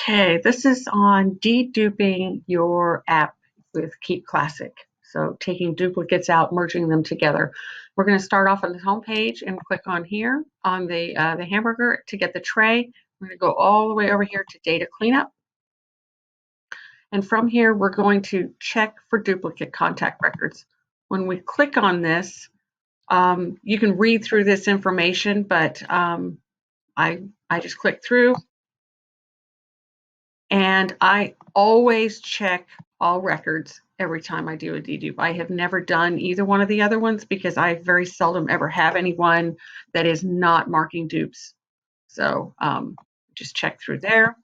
Okay, this is on deduping your app with Keap Classic. So taking duplicates out, merging them together. We're going to start off on the home page and click on here on the hamburger to get the tray. We're going to go all the way over here to data cleanup. And from here, we're going to check for duplicate contact records. When we click on this, you can read through this information, but I just click through. And I always check all records every time I do a dedupe. I have never done either one of the other ones because I very seldom ever have anyone that is not marking dupes. So just check through there.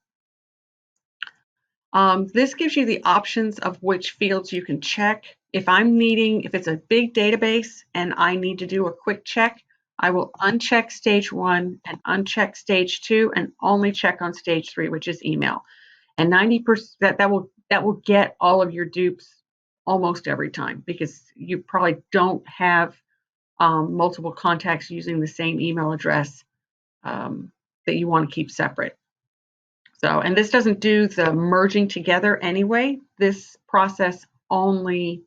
This gives you the options of which fields you can check. If it's a big database and I need to do a quick check, I will uncheck stage 1 and uncheck stage 2 and only check on stage 3, which is email. And 90% that will get all of your dupes almost every time, because you probably don't have multiple contacts using the same email address that you want to keep separate. So, and this doesn't do the merging together anyway. This process only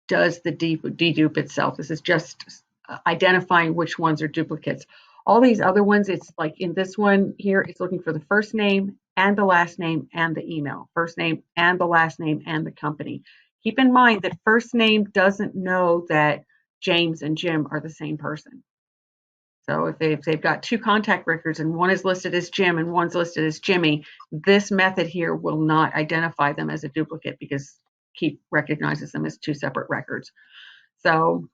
does the dedupe itself. This is just identifying which ones are duplicates. All these other ones, it's like in this one here, it's looking for the first name and the last name and the email, first name and the last name and the company. Keep in mind that first name doesn't know that James and Jim are the same person. So if they've got two contact records and one is listed as Jim and one's listed as Jimmy, this method here will not identify them as a duplicate because Keap recognizes them as two separate records. So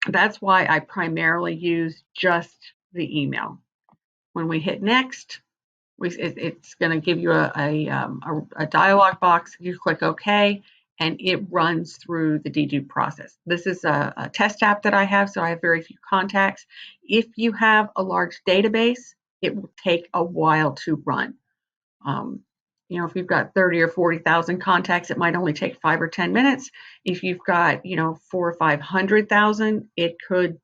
that's why I primarily use just the email. When we hit next, it's going to give you a dialog box. You click OK, and it runs through the dedupe process. This is a test app that I have, so I have very few contacts. If you have a large database, it will take a while to run. If you've got 30 or 40,000 contacts, it might only take 5 or 10 minutes. If you've got 400,000 or 500,000, it could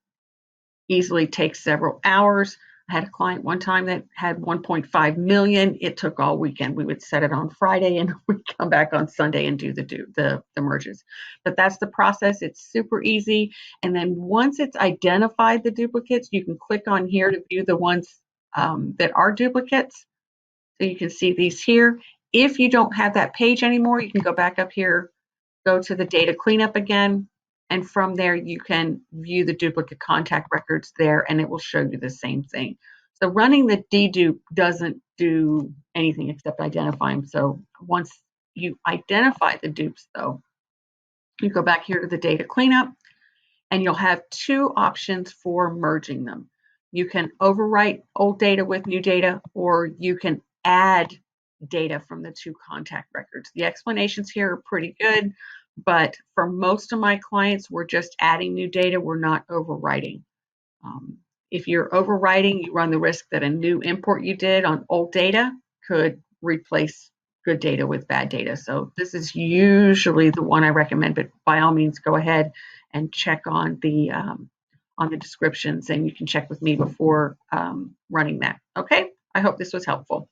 easily take several hours. I had a client one time that had 1.5 million. It took all weekend. We would set it on Friday and we'd come back on Sunday and do the merges. But that's the process. It's super easy. And then once it's identified the duplicates, you can click on here to view the ones that are duplicates. So you can see these here. If you don't have that page anymore, you can go back up here, go to the data cleanup again, and from there you can view the duplicate contact records there, and it will show you the same thing. So running the dedupe doesn't do anything except identify them. So once you identify the dupes, though, you go back here to the data cleanup, and you'll have two options for merging them. You can overwrite old data with new data, or you can add data from the two contact records. The explanations here are pretty good, but for most of my clients, we're just adding new data. We're not overwriting. If you're overwriting, you run the risk that a new import you did on old data could replace good data with bad data. So this is usually the one I recommend, but by all means, go ahead and check on the descriptions, and you can check with me before running that. Okay, I hope this was helpful.